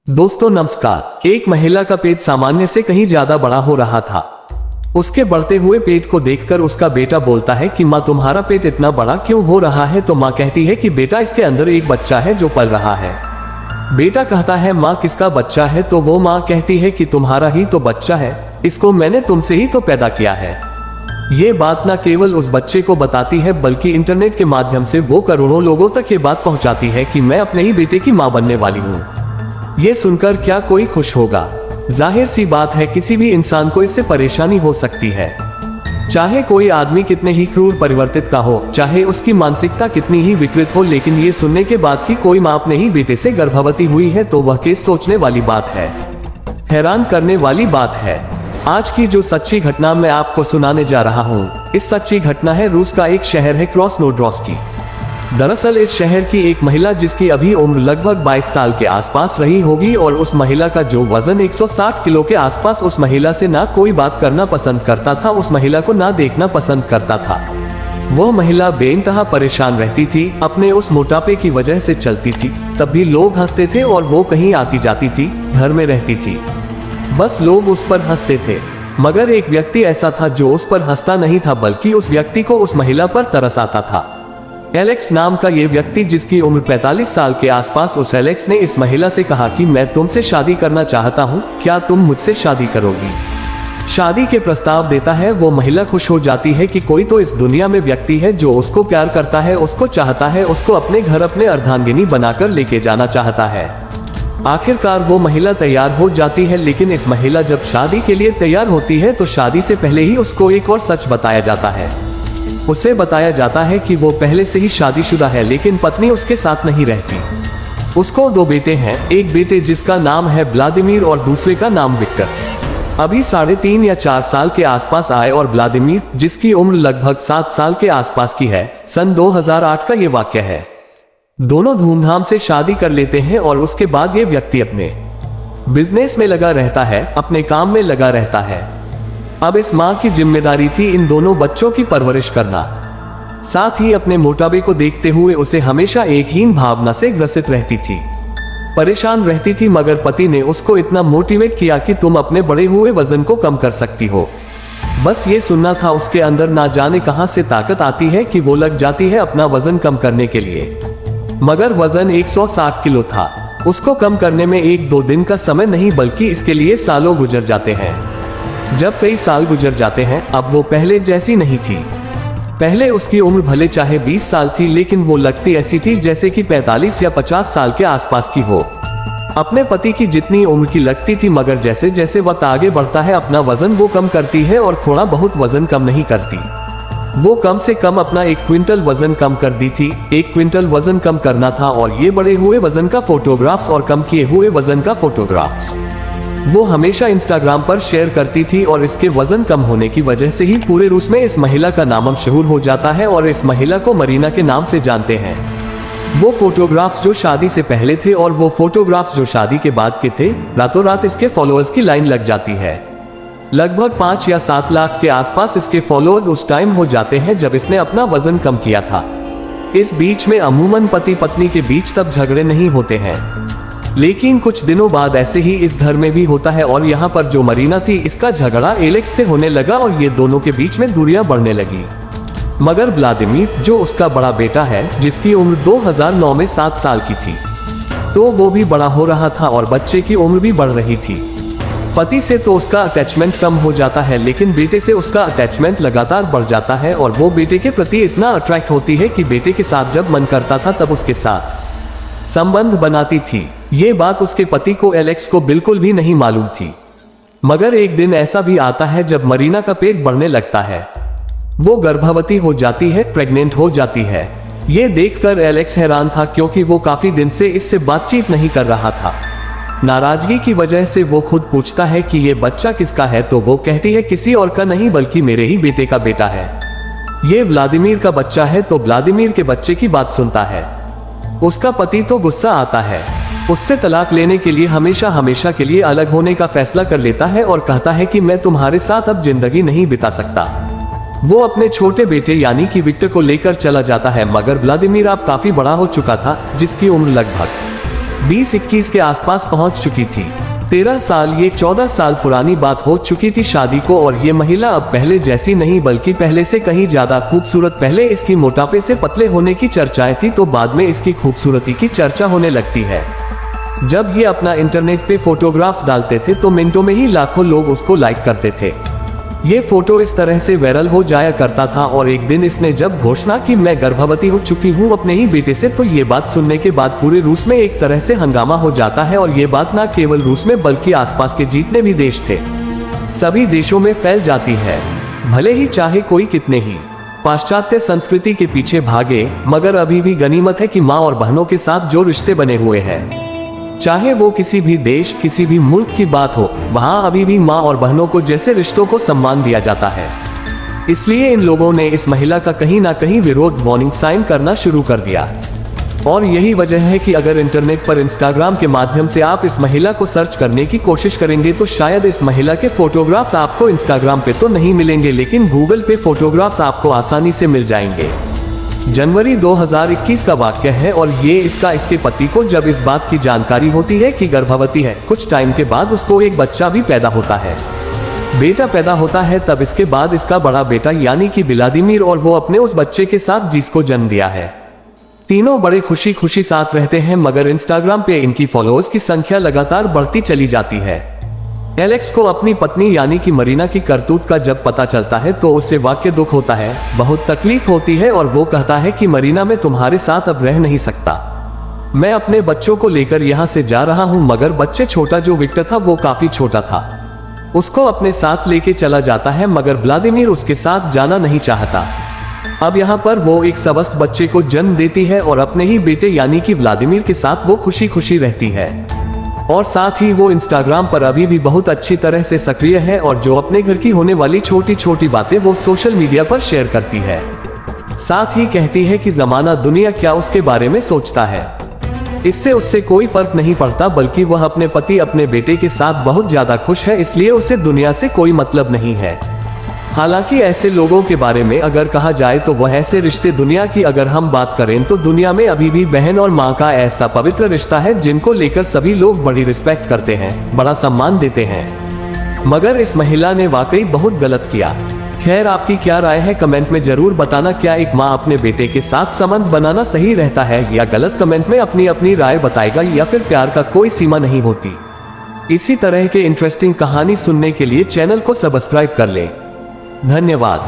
दोस्तों नमस्कार। एक महिला का पेट सामान्य से कहीं ज्यादा बड़ा हो रहा था। उसके बढ़ते हुए पेट को देखकर उसका बेटा बोलता है कि माँ तुम्हारा पेट इतना बड़ा क्यों हो रहा है। तो माँ कहती है कि बेटा इसके अंदर एक बच्चा है जो पल रहा है। बेटा कहता है माँ किसका बच्चा है। तो वो माँ कहती है कि तुम्हारा ही तो बच्चा है, इसको मैंने तुमसे ही तो पैदा किया है। ये बात न केवल उस बच्चे को बताती है बल्कि इंटरनेट के माध्यम से वो करोड़ों लोगों तक ये बात पहुंचाती है कि मैं अपने ही बेटे की माँ बनने वाली हूँ। ये सुनकर क्या कोई खुश होगा? जाहिर सी बात है किसी भी इंसान को इससे परेशानी हो सकती है। चाहे कोई आदमी कितने ही क्रूर परिवर्तित का हो, चाहे उसकी मानसिकता कितनी ही विकृत हो, लेकिन ये सुनने के बाद कि कोई माँ अपने ही बेटे से गर्भवती हुई है तो वह केस सोचने वाली बात है, हैरान करने वाली बात है। आज की जो सच्ची घटना मैं आपको सुनाने जा रहा हूँ, इस सच्ची घटना है रूस का एक शहर है क्रास्नोदर्स्की। दरअसल इस शहर की एक महिला जिसकी अभी उम्र लगभग 22 साल के आसपास रही होगी और उस महिला का जो वजन 160 किलो के आसपास, उस महिला से ना कोई बात करना पसंद करता था, उस महिला को ना देखना पसंद करता था। वो महिला बेइंतहा परेशान रहती थी, अपने उस मोटापे की वजह से चलती थी तब भी लोग हंसते थे और वो कहीं आती जाती थी, घर में रहती थी, बस लोग उस पर हंसते थे। मगर एक व्यक्ति ऐसा था जो उस पर हंसता नहीं था बल्कि उस व्यक्ति को उस महिला पर तरस आता था। एलेक्स नाम का ये व्यक्ति जिसकी उम्र 45 साल के आसपास, उस एलेक्स ने इस महिला से कहा कि मैं तुमसे शादी करना चाहता हूँ, क्या तुम मुझसे शादी करोगी? शादी के प्रस्ताव देता है। वो महिला खुश हो जाती है कि कोई तो इस दुनिया में व्यक्ति है जो उसको प्यार करता है, उसको चाहता है, उसको अपने घर अपने अर्धांगिनी बनाकर लेके जाना चाहता है। आखिरकार वो महिला तैयार हो जाती है, लेकिन इस महिला जब शादी के लिए तैयार होती है तो शादी से पहले ही उसको एक और सच बताया जाता है। उसे बताया जाता है कि वो पहले से ही शादीशुदा है, लेकिन पत्नी उसके साथ नहीं रहती। उसको 2 बेटे हैं, एक बेटे जिसका नाम है व्लादिमीर और दूसरे का नाम विक्टर। अभी 3.5 या 4 साल के आसपास आए और व्लादिमीर जिसकी उम्र लगभग 7 साल के आसपास की है। सन 2008 का ये वाक्य है। दोनों धूमधाम से शादी कर लेते हैं और उसके बाद ये व्यक्ति अपने बिजनेस में लगा रहता है, अपने काम में लगा रहता है। अब इस माँ की जिम्मेदारी थी इन दोनों बच्चों की परवरिश करना। साथ ही अपने मोटापे को देखते हुए उसे हमेशा एक हीन भावना से ग्रसित रहती थी, परेशान रहती थी। मगर पति ने उसको इतना मोटिवेट किया कि तुम अपने बढ़े हुए वजन को कम कर सकती हो। बस ये सुनना था। उसके अंदर ना जाने कहां से ताकत आती है कि वो लग जाती है अपना वजन कम करने के लिए। मगर वजन 160 किलो था। उसको कम करने में 1-2 दिन का समय नहीं बल्कि इसके लिए सालों गुजर जाते हैं। जब कई साल गुजर जाते हैं, अब वो पहले जैसी नहीं थी। पहले उसकी उम्र भले चाहे 20 साल थी, लेकिन वो लगती ऐसी थी जैसे कि 45 या 50 साल के आसपास की हो। अपने पति की जितनी उम्र की लगती थी, मगर जैसे जैसे वक्त आगे बढ़ता है अपना वजन वो कम करती है और थोड़ा बहुत वजन कम नहीं करती। वो कम से कम अपना 1 क्विंटल वजन कम कर दी थी। 1 क्विंटल वजन कम करना था और ये बढ़े हुए वजन का फोटोग्राफ्स और कम किए हुए वजन का फोटोग्राफ्स वो हमेशा इंस्टाग्राम पर शेयर करती थी और इसके वजन कम होने की वजह से ही पूरे रूस में इस महिला का नाम मशहूर हो जाता है और इस महिला को मरीना के नाम से जानते हैं। वो फोटोग्राफ्स जो शादी से पहले थे और वो फोटोग्राफ्स जो शादी के बाद के थे, रातों रात इसके फॉलोअर्स की लाइन लग जाती है। लगभग 5 या 7 लाख के आसपास इसके फॉलोअर्स उस टाइम हो जाते हैं जब इसने अपना वजन कम किया था। इस बीच में अमूमन पति पत्नी के बीच तब झगड़े नहीं होते हैं, लेकिन कुछ दिनों बाद ऐसे ही इस घर में भी होता है और यहाँ पर जो मरीना थी इसका झगड़ा एलेक्स से होने लगा और ये दोनों के बीच में दूरियां बढ़ने लगी। मगर व्लादिमीर जो उसका बड़ा बेटा है, जिसकी उम्र 2009 में 7 साल की थी, तो वो भी बड़ा हो रहा था और बच्चे की उम्र भी बढ़ रही थी। पति से तो उसका अटैचमेंट कम हो जाता है, लेकिन बेटे से उसका अटैचमेंट लगातार बढ़ जाता है और वो बेटे के प्रति इतना अट्रैक्ट होती है कि बेटे के साथ जब मन करता था तब उसके साथ संबंध बनाती थी। ये बात उसके पति को एलेक्स को बिल्कुल भी नहीं मालूम थी। मगर एक दिन ऐसा भी आता है जब मरीना का पेट बढ़ने लगता है, वो गर्भवती हो जाती है, प्रेग्नेंट हो जाती है। ये देखकर एलेक्स हैरान था क्योंकि वो काफी दिन से इससे बातचीत नहीं कर रहा था। नाराजगी की वजह से वो खुद पूछता है कि ये बच्चा किसका है, तो वो कहती है किसी और का नहीं बल्कि मेरे ही बेटे का बेटा है। ये व्लादिमीर का बच्चा है। तो व्लादिमीर के बच्चे की बात सुनता है। उसका पति तो गुस्सा आता है, उससे तलाक लेने के लिए हमेशा के लिए अलग होने का फैसला कर लेता है और कहता है कि मैं तुम्हारे साथ अब जिंदगी नहीं बिता सकता। वो अपने छोटे बेटे यानी कि विक्टर को लेकर चला जाता है। मगर व्लादिमीर अब काफी बड़ा हो चुका था, जिसकी उम्र लगभग 20-21 के आसपास पहुंच चुकी थी। 13 साल ये 14 साल पुरानी बात हो चुकी थी शादी को, और ये महिला अब पहले जैसी नहीं बल्कि पहले से कहीं ज्यादा खूबसूरत। पहले इसकी मोटापे से पतले होने की चर्चाएं थी, तो बाद में इसकी खूबसूरती की चर्चा होने लगती है। जब ये अपना इंटरनेट पे फोटोग्राफ्स डालते थे तो मिनटों में ही लाखों लोग उसको लाइक करते थे। ये फोटो इस तरह से वायरल हो जाया करता था, और एक दिन इसने जब घोषणा की मैं गर्भवती हो चुकी हूँ अपने ही बेटे से, तो ये बात सुनने के बाद पूरे रूस में एक तरह से हंगामा हो जाता है। और ये बात न केवल रूस में बल्कि आसपास के जितने भी देश थे सभी देशों में फैल जाती है। भले ही चाहे कोई कितने ही पाश्चात्य संस्कृति के पीछे भागे, मगर अभी भी गनीमत है कि माँ और बहनों के साथ जो रिश्ते बने हुए हैं, चाहे वो किसी भी देश किसी भी मुल्क की बात हो, वहां अभी भी माँ और बहनों को जैसे रिश्तों को सम्मान दिया जाता है। इसलिए इन लोगों ने इस महिला का कहीं ना कहीं विरोध वार्निंग साइन करना शुरू कर दिया। और यही वजह है कि अगर इंटरनेट पर इंस्टाग्राम के माध्यम से आप इस महिला को सर्च करने की कोशिश करेंगे तो शायद इस महिला के फोटोग्राफ्स आपको इंस्टाग्राम पे तो नहीं मिलेंगे, लेकिन गूगल पे फोटोग्राफ्स आपको आसानी से मिल जाएंगे। जनवरी 2021 का वाक्य है, और ये इसके पति को जब इस बात की जानकारी होती है कि गर्भवती है, कुछ टाइम के बाद उसको एक बच्चा भी पैदा होता है, बेटा पैदा होता है। तब इसके बाद इसका बड़ा बेटा यानी कि व्लादिमीर, और वो अपने उस बच्चे के साथ जिसको जन्म दिया है, तीनों बड़े खुशी खुशी साथ रहते हैं। मगर इंस्टाग्राम पे इनकी फॉलोअर्स की संख्या लगातार बढ़ती चली जाती है। एलेक्स को अपनी पत्नी यानी कि मरीना की करतूत का जब पता चलता है तो उसे वाकई दुख होता है, बहुत तकलीफ होती है, और वो कहता है कि मरीना मैं तुम्हारे साथ अब रह नहीं सकता, मैं अपने बच्चों को लेकर यहाँ से जा रहा हूँ। मगर बच्चे छोटा जो विक्टर था वो काफी छोटा था, उसको अपने साथ लेके चला जाता है, मगर व्लादिमीर उसके साथ जाना नहीं चाहता। अब यहाँ पर वो एक स्वस्थ बच्चे को जन्म देती है और अपने ही बेटे यानी कि व्लादिमीर के साथ वो खुशी खुशी रहती है। और साथ ही वो इंस्टाग्राम पर अभी भी बहुत अच्छी तरह से सक्रिय है, और जो अपने घर की होने वाली छोटी छोटी बातें वो सोशल मीडिया पर शेयर करती है। साथ ही कहती है कि जमाना दुनिया क्या उसके बारे में सोचता है, इससे उससे कोई फर्क नहीं पड़ता, बल्कि वह अपने पति अपने बेटे के साथ बहुत ज्यादा खुश है, इसलिए उसे दुनिया से कोई मतलब नहीं है। हालांकि ऐसे लोगों के बारे में अगर कहा जाए तो वह ऐसे रिश्ते, दुनिया की अगर हम बात करें तो दुनिया में अभी भी बहन और माँ का ऐसा पवित्र रिश्ता है जिनको लेकर सभी लोग बड़ी रिस्पेक्ट करते हैं, बड़ा सम्मान देते हैं। मगर इस महिला ने वाकई बहुत गलत किया। खैर, आपकी क्या राय है कमेंट में जरूर बताना। क्या एक माँ अपने बेटे के साथ संबंध बनाना सही रहता है या गलत? कमेंट में अपनी अपनी राय बताएगा, या फिर प्यार का कोई सीमा नहीं होती। इसी तरह के इंटरेस्टिंग कहानी सुनने के लिए चैनल को सब्सक्राइब कर ले। धन्यवाद।